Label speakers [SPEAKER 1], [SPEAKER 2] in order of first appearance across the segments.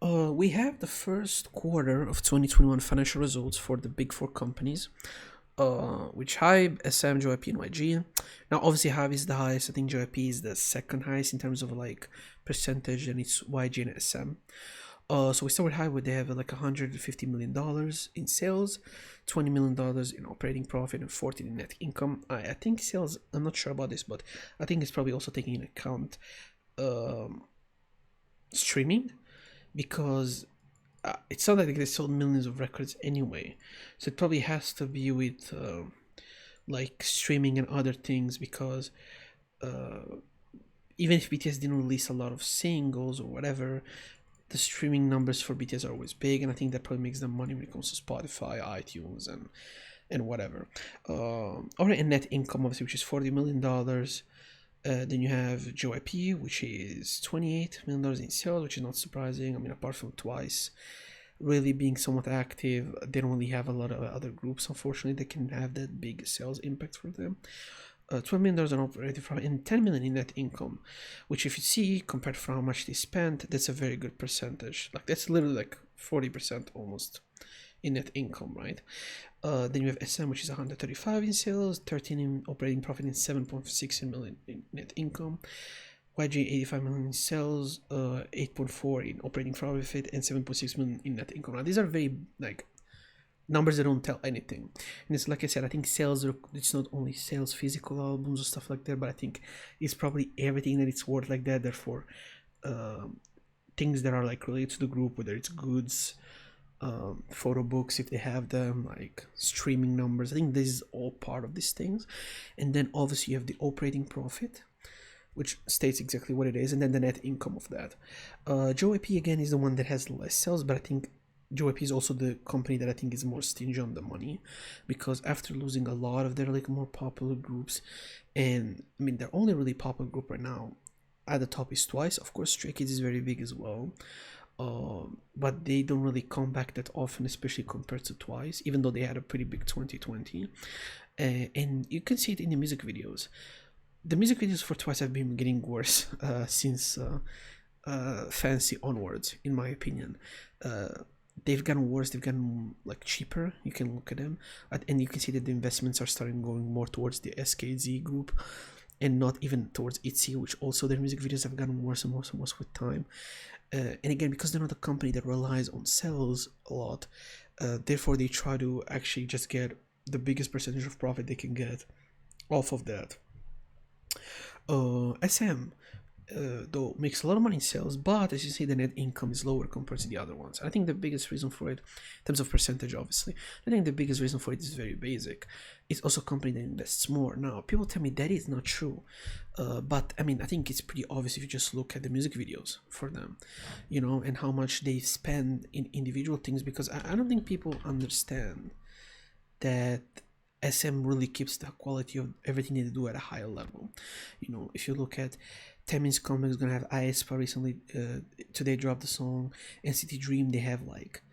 [SPEAKER 1] We have the first quarter of 2021 financial results for the big four companies, which Hybe, SM, JYP, and YG. Now, obviously, Hybe is the highest. I think JYP is the second highest in terms of like percentage, and it's YG and SM. So we start with Hybe, they have like $150 million in sales, $20 million in operating profit, and 14 in net income. I think sales. I'm not sure about this, but I think it's probably also taking into account um, streaming because it sounds like they sold millions of records anyway, so it probably has to be with like streaming and other things because uh, even if BTS didn't release a lot of singles or whatever, the streaming numbers for BTS are always big, and I think that probably makes them money when it comes to Spotify, iTunes, and whatever. Alright, and net income obviously, which is $40 million. Then you have JYP, which is $28 million in sales, which is not surprising. I mean, apart from Twice really being somewhat active, they don't really have a lot of other groups, unfortunately, that can have that big sales impact for them. $12 million in operating profit and $10 million in net income, which if you see compared to how much they spent, that's a very good percentage. Like that's literally like 40% almost in net income, right? Then you have SM, which is 135 in sales, 13 in operating profit, and 7.6 million in net income. YG 85 million in sales, 8.4 in operating profit, and 7.6 million in net income. Now these are very like numbers that don't tell anything, and it's like I said, I think sales are, it's not only sales physical albums or stuff like that, but I think it's probably everything that it's worth like that. Therefore, things that are like related to the group, whether it's goods, photo books if they have them, like streaming numbers. I think this is all part of these things. And then obviously you have the operating profit, which states exactly what it is, and then the net income of that. JYP again is the one that has less sales, but I think JYP is also the company that I think is more stingy on the money, because after losing a lot of their like more popular groups, and I mean their only really popular group right now at the top is Twice. Of course, Stray Kids is very big as well, but they don't really come back that often, especially compared to Twice, even though they had a pretty big 2020. And you can see it in the music videos. The music videos for Twice have been getting worse since Fancy onwards, in my opinion. They've gotten worse, they've gotten like cheaper. You can look at them, and you can see that the investments are starting going more towards the SKZ group and not even towards ITZY, which also their music videos have gotten worse and worse and worse with time. And again, because they're not a company that relies on sales a lot, therefore they try to actually just get the biggest percentage of profit they can get off of that. SM though makes a lot of money in sales, but as you see, the net income is lower compared to the other ones. I think the biggest reason for it, in terms of percentage, obviously, I think the biggest reason for it is very basic. It's also a company that invests more. Now, people tell me that is not true, but I mean, I think it's pretty obvious if you just look at the music videos for them, you know, and how much they spend in individual things. Because I don't think people understand that SM really keeps the quality of everything they do at a higher level. You know, if you look at Taemin's comeback, is gonna have aespa recently. Today dropped the song. NCT Dream, they have like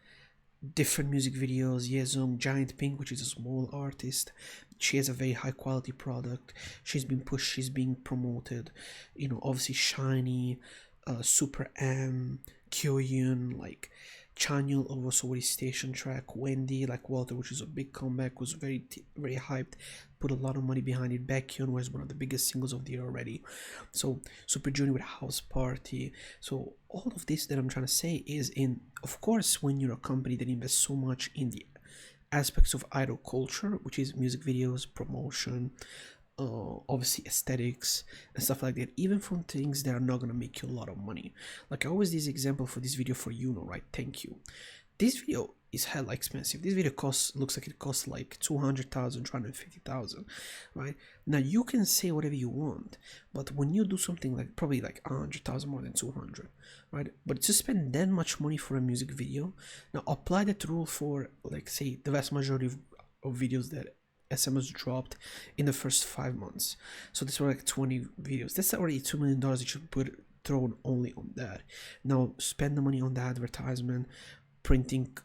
[SPEAKER 1] different music videos. Yezong, Giant Pink, which is a small artist, she has a very high quality product. She's been pushed, she's being promoted. You know, obviously Shiny, Super M, Kyoyun, like Chanyeol also with his station track, Wendy, like Walter, which is a big comeback, was very hyped, put a lot of money behind it. Baekhyun was one of the biggest singles of the year already. So Super Junior with House Party. So all of this that I'm trying to say is, in of course, when you're a company that invests so much in the aspects of idol culture, which is music videos, promotion, obviously aesthetics and stuff like that, even from things that are not gonna make you a lot of money. Like I always this example for this video for right? Thank you. This video is hella expensive. This video looks like it costs like 200,000, 250,000, right? Now you can say whatever you want, but when you do something like probably like 100,000 more than 200, right? But to spend that much money for a music video, now apply that rule for like say the vast majority of videos that SMS dropped in the first 5 months. So this were like 20 videos. That's already $2 million you should put thrown only on that. Now spend the money on the advertisement, printing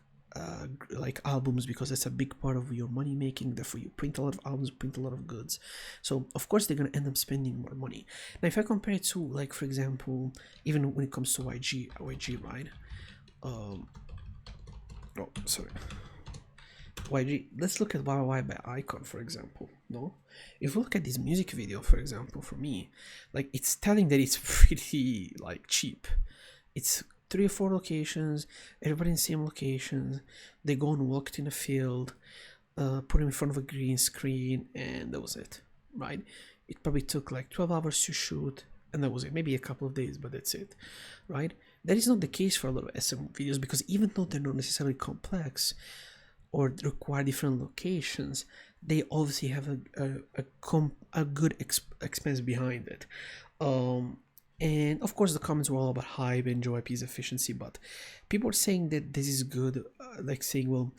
[SPEAKER 1] like albums, because that's a big part of your money making. Therefore you print a lot of albums, print a lot of goods. So of course they're gonna end up spending more money. Now if I compare it to, like, for example, even when it comes to YG, right? um oh sorry, YG. Let's look at YY by Icon, for example. No, if we look at this music video, for example, for me, like it's telling that it's pretty like cheap. It's 3 or 4 locations, everybody in the same locations. They go and walk in a field, put them in front of a green screen, and that was it, right? It probably took like 12 hours to shoot, and that was it. Maybe a couple of days, but that's it, right? That is not the case for a lot of SM videos, because even though they're not necessarily complex or require different locations, they obviously have a good expense behind it. And of course, the comments were all about Hybe and Joe IP's efficiency, but people are saying that this is good, like saying, well,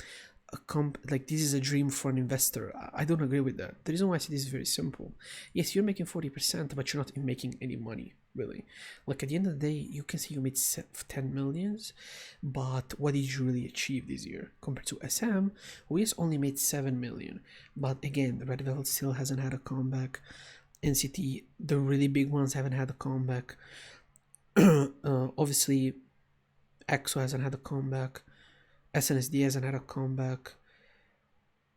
[SPEAKER 1] like this is a dream for an investor. I don't agree with that. The reason why I say this is very simple. Yes, you're making 40%, but you're not making any money, really. Like at the end of the day, you can say you made 10 millions, but what did you really achieve this year compared to SM, who has only made 7 million? But again, Red Velvet still hasn't had a comeback. NCT, the really big ones, haven't had a comeback. Obviously, EXO hasn't had a comeback. SNSD hasn't had a comeback.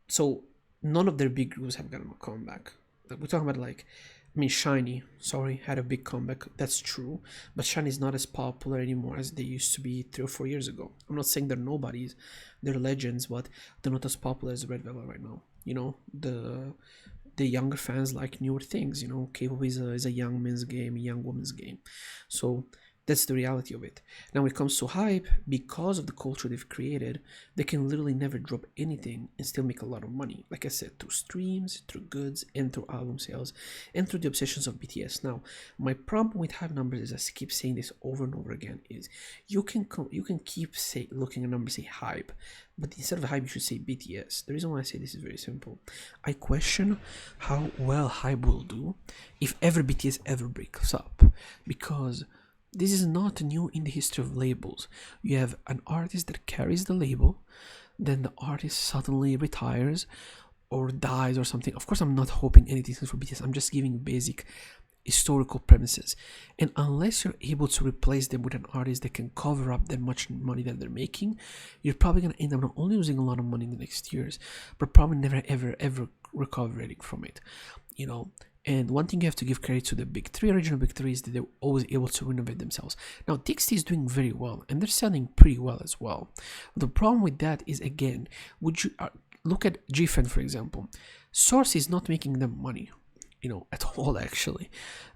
[SPEAKER 1] So none of their big groups have gotten a comeback. Like, we're talking about like, I mean, Shiny, sorry, had a big comeback. That's true, but Shiny is not as popular anymore as they used to be 3 or 4 years ago. I'm not saying they're nobodies, they're legends, but they're not as popular as Red Velvet right now. You know, the younger fans like newer things. You know, K-pop is a young men's game, a young woman's game. So that's the reality of it. Now, when it comes to Hype, because of the culture they've created, they can literally never drop anything and still make a lot of money. Like I said, through streams, through goods, and through album sales, and through the obsessions of BTS. Now, my problem with Hype numbers is, I keep saying this over and over again, is you can keep looking at numbers, say Hype, but instead of Hype, you should say BTS. The reason why I say this is very simple. I question how well Hype will do if ever BTS ever breaks up, because this is not new in the history of labels. You have an artist that carries the label, then the artist suddenly retires or dies or something. Of course, I'm not hoping anything for BTS. I'm just giving basic historical premises. And unless you're able to replace them with an artist that can cover up that much money that they're making, you're probably going to end up not only losing a lot of money in the next years, but probably never ever recovering from it. You know, and one thing you have to give credit to the big three, original big three, is that they're always able to renovate themselves. Now, TXT is doing very well, and they're selling pretty well as well. The problem with that is, again, would you look at GFan, for example? Source is not making them money, you know, at all, actually.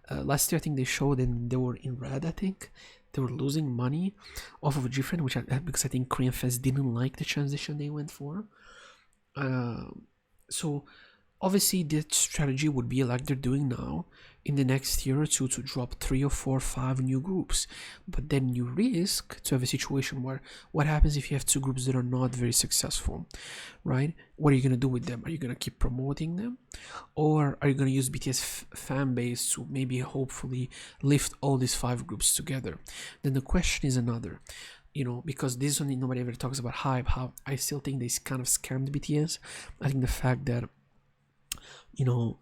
[SPEAKER 1] Last year, I think they showed, and they were in red, I think. They were losing money off of GFan, because I think Korean fans didn't like the transition they went for. So obviously, the strategy would be like they're doing now in the next year or two, to drop 3 or 4 or 5 new groups. But then you risk to have a situation where, what happens if you have 2 groups that are not very successful, right? What are you going to do with them? Are you going to keep promoting them? Or are you going to use BTS fan base to maybe hopefully lift all these 5 groups together? Then the question is another. You know, because this is something nobody ever talks about Hype, how I still think they kind of scammed BTS. I think the fact that, you know,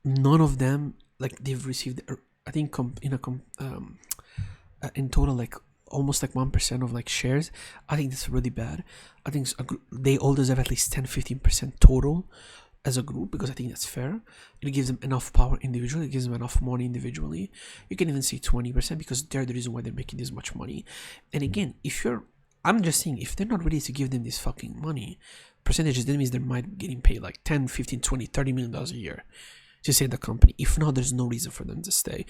[SPEAKER 1] none of them, like, they've received, I think in total, like almost like 1% of like shares. I think that's really bad. I think they all deserve at least 10-15% total as a group, because I think that's fair. It gives them enough power individually, it gives them enough money individually. You can even say 20%, because they're the reason why they're making this much money. And again, I'm just saying, if they're not ready to give them this fucking money, percentages, that means they might be getting paid like 10, 15, 20, $30 million a year to stay at the company. If not, there's no reason for them to stay.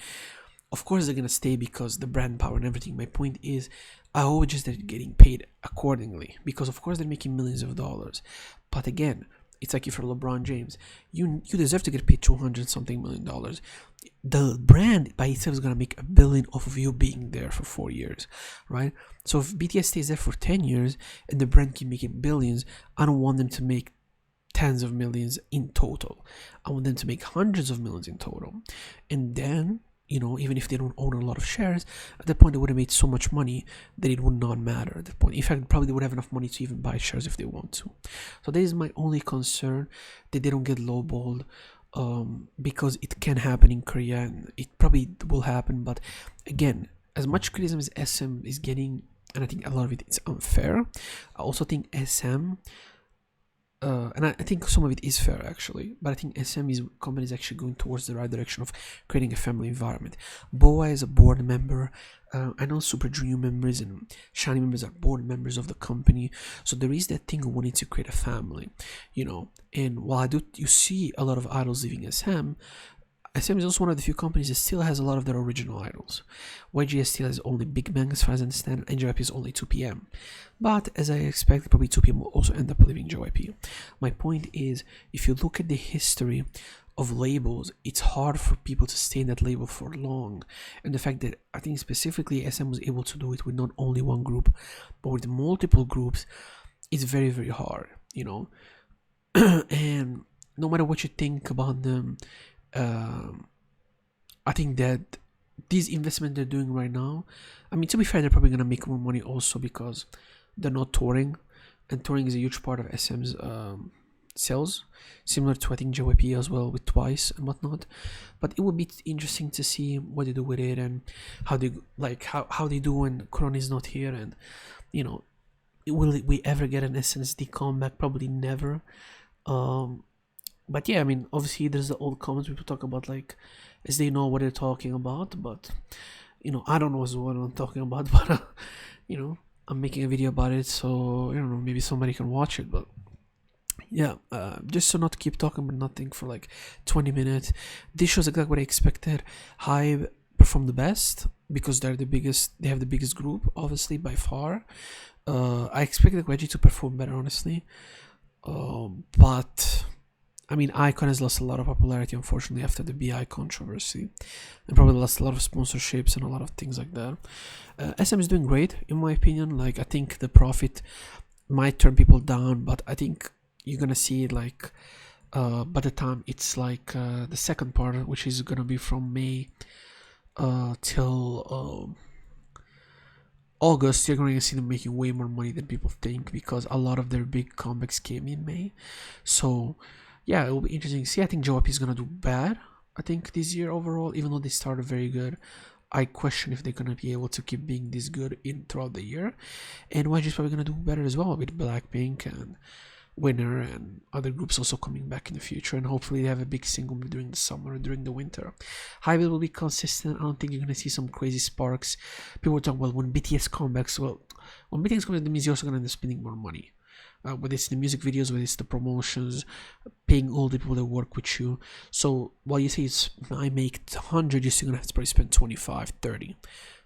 [SPEAKER 1] Of course, they're gonna stay because the brand power and everything. My point is, I hope just they're getting paid accordingly, because of course they're making millions of dollars. But again, it's like if you're LeBron James, you deserve to get paid $200-something million. The brand by itself is gonna make $1 billion off of you being there for 4 years, right? So if BTS stays there for 10 years and the brand keep making billions, I don't want them to make tens of millions in total. I want them to make hundreds of millions in total. And then, you know, even if they don't own a lot of shares, at that point they would have made so much money that it would not matter at that point. In fact, probably they would have enough money to even buy shares if they want to. So that is my only concern, that they don't get lowballed, because it can happen in Korea, and it probably will happen. But again, as much criticism as SM is getting, and I think a lot of it is unfair, I also think SM, and I think some of it is fair actually, but I think SM is company is actually going towards the right direction of creating a family environment. Boa is a board member. I know Super Junior members and Shiny members are board members of the company, so there is that thing of wanting to create a family, you know. And while you see a lot of idols leaving SM is also one of the few companies that still has a lot of their original idols. YG still has only Big Bang as far as I understand, and JYP is only 2PM. But as I expect, probably 2PM will also end up leaving JYP. My point is, if you look at the history of labels, it's hard for people to stay in that label for long. And the fact that I think specifically SM was able to do it with not only one group, but with multiple groups, it's very, very hard, you know. And no matter what you think about them, I think that these investment they're doing right now, I mean, to be fair, they're probably gonna make more money also because they're not touring, and touring is a huge part of SM's sales, similar to I think JYP as well with Twice and whatnot. But it would be interesting to see what they do with it and how they how they do when Corona is not here, and you know, will we ever get an SNSD comeback? Probably never. But yeah, I mean, obviously there's the old comments people talk about, like, as they know what they're talking about, but you know, I don't know what I'm talking about, but you know, I'm making a video about it, so I don't know, maybe somebody can watch it. But yeah, just to not keep talking about nothing for like 20 minutes. This shows exactly what I expected. Hybe performed the best because they're the biggest, they have the biggest group, obviously, by far. I expected YG to perform better, honestly, but I mean, iKON has lost a lot of popularity, unfortunately, after the BI controversy, and probably lost a lot of sponsorships and a lot of things like that. SM is doing great, in my opinion. Like, I think the profit might turn people down, but I think you're gonna see it like by the time it's like the second part, which is gonna be from May till August. You're going to see them making way more money than people think, because a lot of their big comebacks came in May. So yeah, it will be interesting to see. I think JYP is gonna do bad, I think, this year overall, even though they started very good. I question if they're gonna be able to keep being this good in throughout the year. And YG is probably gonna do better as well, with Blackpink and Winner and other groups also coming back in the future, and hopefully they have a big single during the summer, during the winter. Hybe will be consistent. I don't think you're gonna see some crazy sparks. People talk about when BTS comebacks. Well, when BTS comes back, that means you're also gonna end up spending more money. Whether it's the music videos, whether it's the promotions, paying all the people that work with you. So while you say it's, I make 100, you're still gonna have to probably spend 25, 30.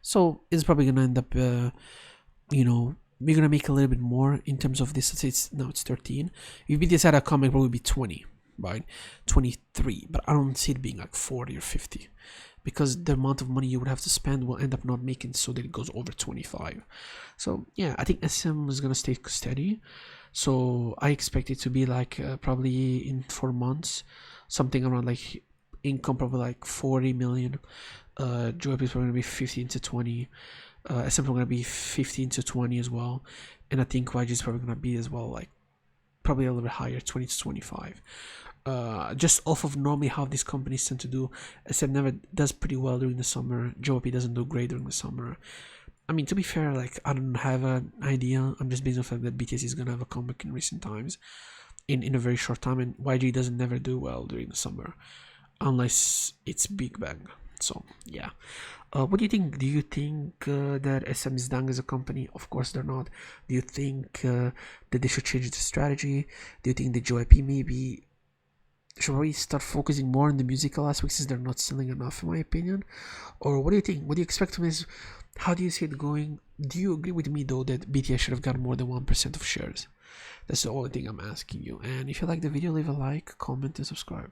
[SPEAKER 1] So it's probably gonna end up, you know, we're gonna make a little bit more in terms of this. Let's say it's 13. If BTS had a comic, probably be 20, right? 23. But I don't see it being like 40 or 50, because the amount of money you would have to spend will end up not making so that it goes over 25. So yeah, I think SM is gonna stay steady. So I expect it to be like probably in 4 months, something around like income probably like 40 million. JYP is probably gonna be 15 to 20. SM is gonna be 15 to 20 as well, and I think YG is probably gonna be as well, like probably a little bit higher, 20 to 25. Just off of normally how these companies tend to do. SM never does pretty well during the summer. JYP doesn't do great during the summer. I mean, to be fair, like, I don't have an idea. I'm just based on the fact that BTS is gonna have a comeback in recent times, in a very short time, and YG doesn't never do well during the summer, unless it's Big Bang. So yeah, what do you think? Do you think that SM is done as a company? Of course they're not. Do you think that they should change the strategy? Do you think the JYP maybe should we start focusing more on the musical aspects, since they're not selling enough, in my opinion? Or what do you think? What do you expect from this? How do you see it going? Do you agree with me though that BTS should have gotten more than 1% of shares? That's the only thing I'm asking you. And if you like the video, leave a like, comment, and subscribe.